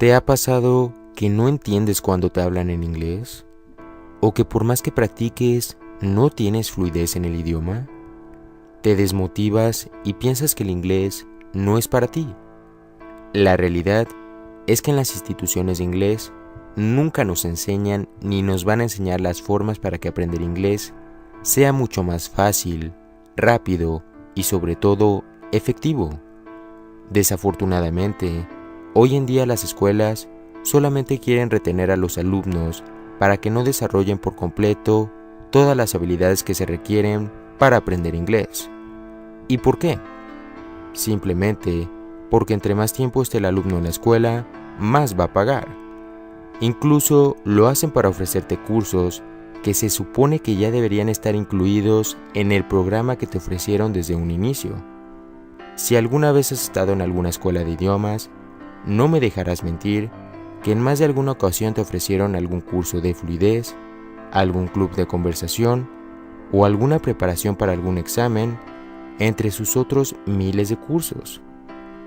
¿Te ha pasado que no entiendes cuando te hablan en inglés? ¿O que por más que practiques, no tienes fluidez en el idioma? ¿Te desmotivas y piensas que el inglés no es para ti? La realidad es que en las instituciones de inglés nunca nos enseñan ni nos van a enseñar las formas para que aprender inglés sea mucho más fácil, rápido y sobre todo efectivo. Desafortunadamente, hoy en día las escuelas solamente quieren retener a los alumnos para que no desarrollen por completo todas las habilidades que se requieren para aprender inglés. ¿Y por qué? Simplemente porque entre más tiempo esté el alumno en la escuela, más va a pagar. Incluso lo hacen para ofrecerte cursos que se supone que ya deberían estar incluidos en el programa que te ofrecieron desde un inicio. Si alguna vez has estado en alguna escuela de idiomas, no me dejarás mentir que en más de alguna ocasión te ofrecieron algún curso de fluidez, algún club de conversación o alguna preparación para algún examen, entre sus otros miles de cursos,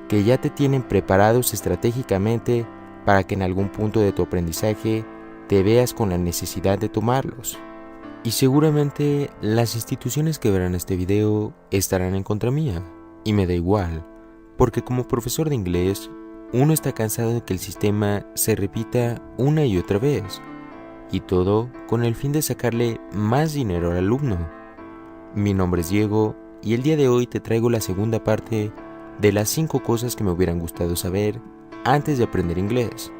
que ya te tienen preparados estratégicamente para que en algún punto de tu aprendizaje te veas con la necesidad de tomarlos. Y seguramente las instituciones que verán este video estarán en contra mía, y me da igual, porque como profesor de inglés, uno está cansado de que el sistema se repita una y otra vez, y todo con el fin de sacarle más dinero al alumno. Mi nombre es Diego, y el día de hoy te traigo la segunda parte de las 5 cosas que me hubieran gustado saber antes de aprender inglés.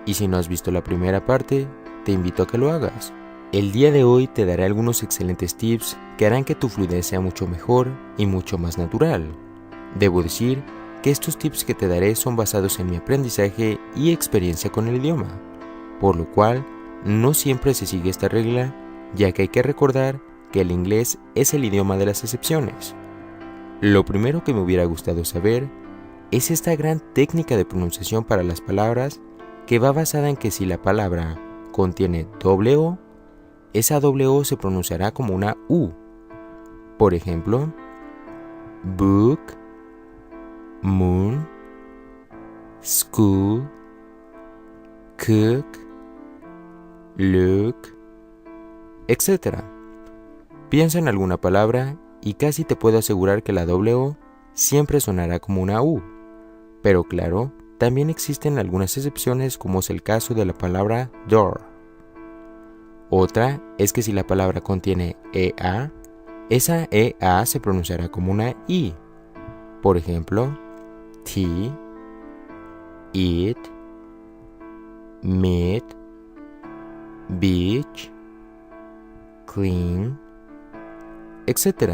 Y si no has visto la primera parte, te invito a que lo hagas. El día de hoy te daré algunos excelentes tips que harán que tu fluidez sea mucho mejor y mucho más natural. Debo decir que estos tips que te daré son basados en mi aprendizaje y experiencia con el idioma, por lo cual no siempre se sigue esta regla, ya que hay que recordar que el inglés es el idioma de las excepciones. Lo primero que me hubiera gustado saber es esta gran técnica de pronunciación para las palabras que va basada en que si la palabra contiene doble O, esa doble O se pronunciará como una U. Por ejemplo, book, moon, school, cook, look, etc. Piensa en alguna palabra y casi te puedo asegurar que la doble O siempre sonará como una U. Pero claro, también existen algunas excepciones, como es el caso de la palabra door. Otra es que si la palabra contiene EA, esa EA se pronunciará como una I. Por ejemplo, tea, eat, meet, beach, clean, etc.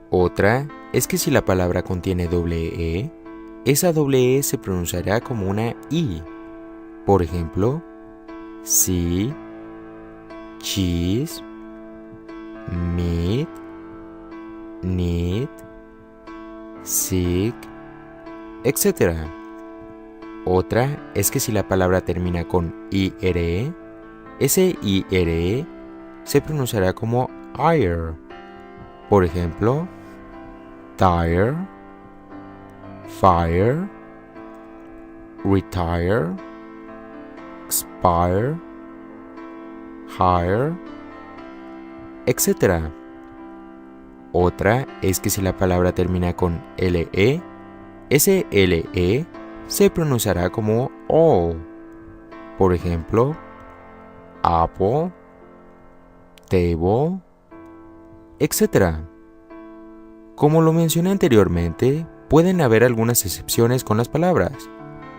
Otra es que si la palabra contiene doble E, esa doble E se pronunciará como una I. Por ejemplo, see, cheese, meat, need, sick, etc. Otra es que si la palabra termina con IRE, ese IRE se pronunciará como ire. Por ejemplo, tire, fire, retire, expire, hire, etc. Otra es que si la palabra termina con LE, ese LE se pronunciará como O. Por ejemplo, apple, table, etc. Como lo mencioné anteriormente, pueden haber algunas excepciones con las palabras,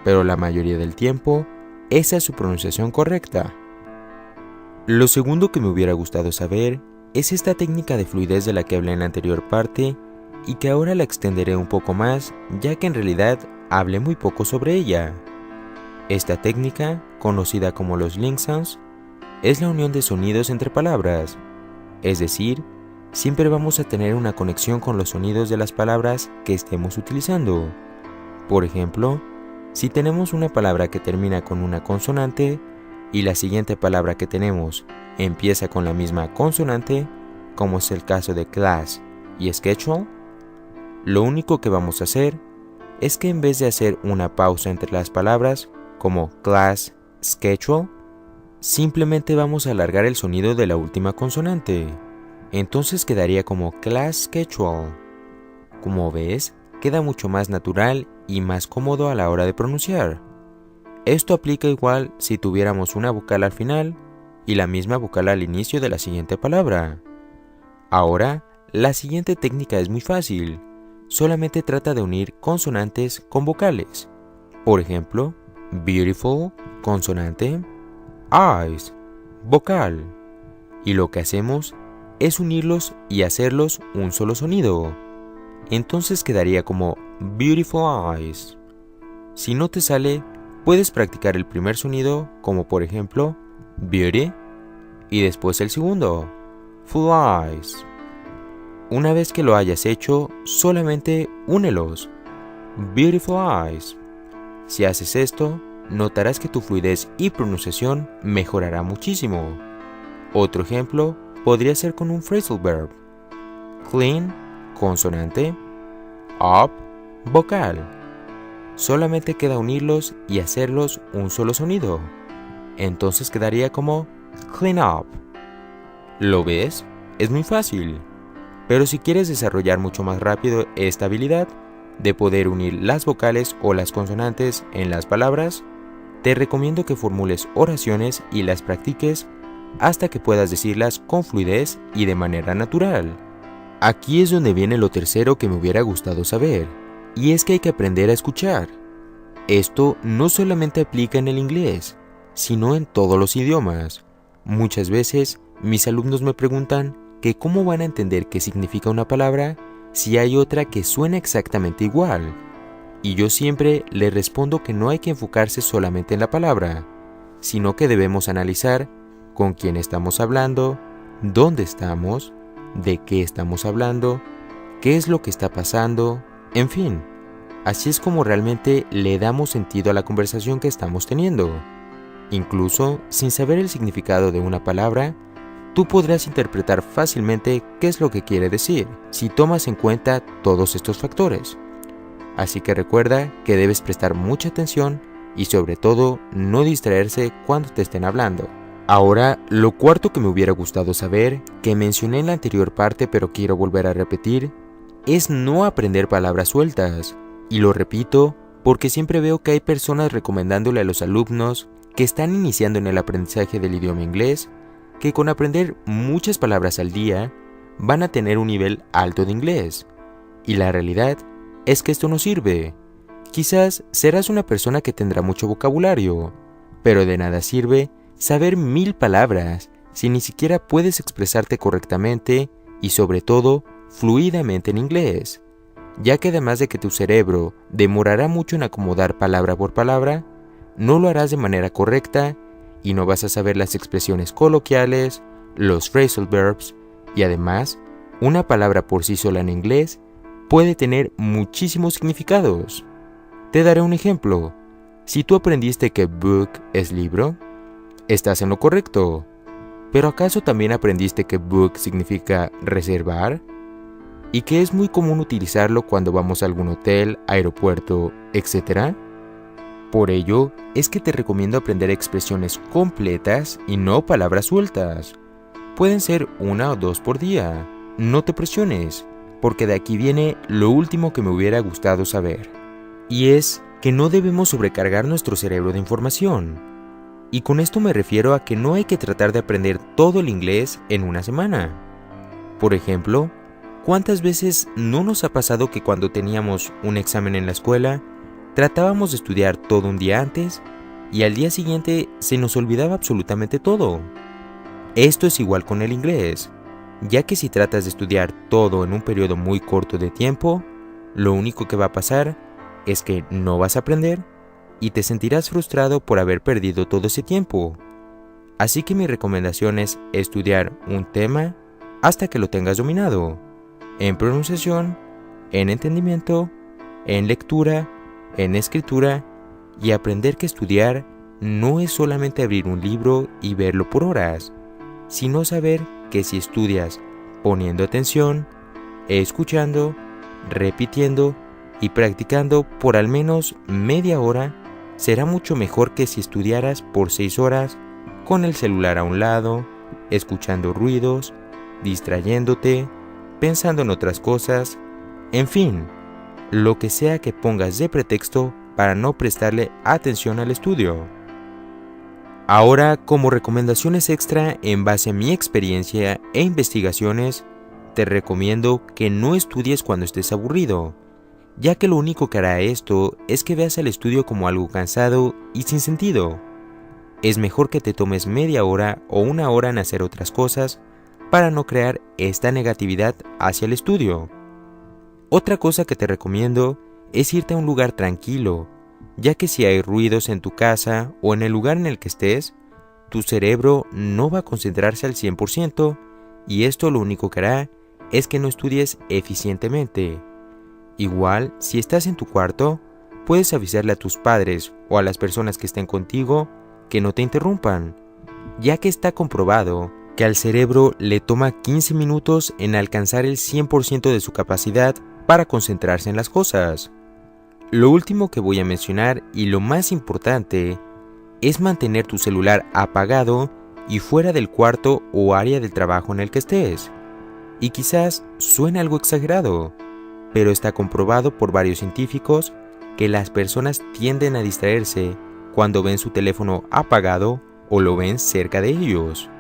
pero la mayoría del tiempo, esa es su pronunciación correcta. Lo segundo que me hubiera gustado saber es esta técnica de fluidez de la que hablé en la anterior parte y que ahora la extenderé un poco más, ya que en realidad hablé muy poco sobre ella. Esta técnica, conocida como los link sounds, es la unión de sonidos entre palabras, es decir, siempre vamos a tener una conexión con los sonidos de las palabras que estemos utilizando. Por ejemplo, si tenemos una palabra que termina con una consonante y la siguiente palabra que tenemos empieza con la misma consonante, como es el caso de class y schedule, lo único que vamos a hacer es que en vez de hacer una pausa entre las palabras, como class, schedule, simplemente vamos a alargar el sonido de la última consonante. Entonces quedaría como class schedule. Como ves, queda mucho más natural y más cómodo a la hora de pronunciar. Esto aplica igual si tuviéramos una vocal al final y la misma vocal al inicio de la siguiente palabra. Ahora, la siguiente técnica es muy fácil. Solamente trata de unir consonantes con vocales. Por ejemplo, beautiful, consonante, eyes, vocal. Y lo que hacemos es unirlos y hacerlos un solo sonido. Entonces quedaría como beautiful eyes. Si no te sale, puedes practicar el primer sonido como por ejemplo beauty y después el segundo, full eyes. Una vez que lo hayas hecho, solamente únelos, beautiful eyes. Si haces esto, notarás que tu fluidez y pronunciación mejorará muchísimo. Otro ejemplo podría ser con un phrasal verb. Clean, consonante, up, vocal. Solamente queda unirlos y hacerlos un solo sonido. Entonces quedaría como clean up. ¿Lo ves? Es muy fácil. Pero si quieres desarrollar mucho más rápido esta habilidad de poder unir las vocales o las consonantes en las palabras, te recomiendo que formules oraciones y las practiques hasta que puedas decirlas con fluidez y de manera natural. Aquí es donde viene lo tercero que me hubiera gustado saber, y es que hay que aprender a escuchar. Esto no solamente aplica en el inglés, sino en todos los idiomas. Muchas veces mis alumnos me preguntan que cómo van a entender qué significa una palabra si hay otra que suena exactamente igual. Y yo siempre les respondo que no hay que enfocarse solamente en la palabra, sino que debemos analizar con quién estamos hablando, dónde estamos, de qué estamos hablando, qué es lo que está pasando, en fin. Así es como realmente le damos sentido a la conversación que estamos teniendo. Incluso sin saber el significado de una palabra, tú podrás interpretar fácilmente qué es lo que quiere decir si tomas en cuenta todos estos factores. Así que recuerda que debes prestar mucha atención y sobre todo no distraerse cuando te estén hablando. Ahora, lo cuarto que me hubiera gustado saber, que mencioné en la anterior parte pero quiero volver a repetir, es no aprender palabras sueltas. Y lo repito porque siempre veo que hay personas recomendándole a los alumnos que están iniciando en el aprendizaje del idioma inglés que con aprender muchas palabras al día van a tener un nivel alto de inglés. Y la realidad es que esto no sirve. Quizás serás una persona que tendrá mucho vocabulario, pero de nada sirve saber 1000 palabras si ni siquiera puedes expresarte correctamente y sobre todo fluidamente en inglés, ya que además de que tu cerebro demorará mucho en acomodar palabra por palabra, no lo harás de manera correcta y no vas a saber las expresiones coloquiales, los phrasal verbs y además, una palabra por sí sola en inglés puede tener muchísimos significados. Te daré un ejemplo. Si tú aprendiste que book es libro, estás en lo correcto. ¿Pero acaso también aprendiste que book significa reservar? Y que es muy común utilizarlo cuando vamos a algún hotel, aeropuerto, etc. Por ello, es que te recomiendo aprender expresiones completas y no palabras sueltas. Pueden ser 1 o 2 por día. No te presiones, porque de aquí viene lo último que me hubiera gustado saber. Y es que no debemos sobrecargar nuestro cerebro de información. Y con esto me refiero a que no hay que tratar de aprender todo el inglés en una semana. Por ejemplo, ¿cuántas veces no nos ha pasado que cuando teníamos un examen en la escuela, tratábamos de estudiar todo un día antes y al día siguiente se nos olvidaba absolutamente todo? Esto es igual con el inglés, ya que si tratas de estudiar todo en un periodo muy corto de tiempo, lo único que va a pasar es que no vas a aprender y te sentirás frustrado por haber perdido todo ese tiempo. Así que mi recomendación es estudiar un tema hasta que lo tengas dominado, en pronunciación, en entendimiento, en lectura, en escritura, y aprender que estudiar no es solamente abrir un libro y verlo por horas, sino saber que si estudias poniendo atención, escuchando, repitiendo y practicando por al menos media hora será mucho mejor que si estudiaras por 6 horas con el celular a un lado, escuchando ruidos, distrayéndote, pensando en otras cosas, en fin, lo que sea que pongas de pretexto para no prestarle atención al estudio. Ahora, como recomendaciones extra en base a mi experiencia e investigaciones, te recomiendo que no estudies cuando estés aburrido, ya que lo único que hará esto es que veas el estudio como algo cansado y sin sentido. Es mejor que te tomes media hora o una hora en hacer otras cosas para no crear esta negatividad hacia el estudio. Otra cosa que te recomiendo es irte a un lugar tranquilo, ya que si hay ruidos en tu casa o en el lugar en el que estés, tu cerebro no va a concentrarse al 100% y esto lo único que hará es que no estudies eficientemente. Igual, si estás en tu cuarto, puedes avisarle a tus padres o a las personas que estén contigo que no te interrumpan, ya que está comprobado que al cerebro le toma 15 minutos en alcanzar el 100% de su capacidad para concentrarse en las cosas. Lo último que voy a mencionar y lo más importante es mantener tu celular apagado y fuera del cuarto o área del trabajo en el que estés. Y quizás suene algo exagerado, pero está comprobado por varios científicos que las personas tienden a distraerse cuando ven su teléfono apagado o lo ven cerca de ellos.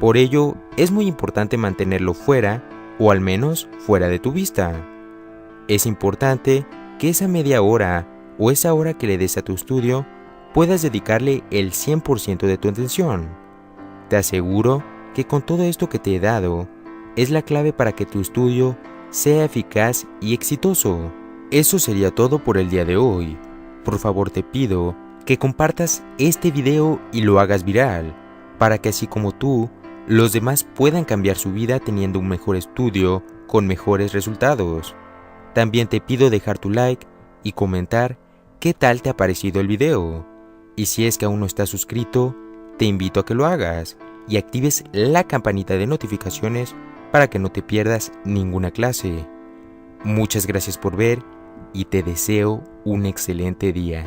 Por ello, es muy importante mantenerlo fuera o al menos fuera de tu vista. Es importante que esa media hora o esa hora que le des a tu estudio puedas dedicarle el 100% de tu atención. Te aseguro que con todo esto que te he dado, es la clave para que tu estudio sea eficaz y exitoso. Eso sería todo por el día de hoy. Por favor te pido que compartas este video y lo hagas viral, para que así como tú, los demás puedan cambiar su vida teniendo un mejor estudio con mejores resultados. También te pido dejar tu like y comentar qué tal te ha parecido el video. Y si es que aún no estás suscrito, te invito a que lo hagas y actives la campanita de notificaciones para que no te pierdas ninguna clase. Muchas gracias por ver y te deseo un excelente día.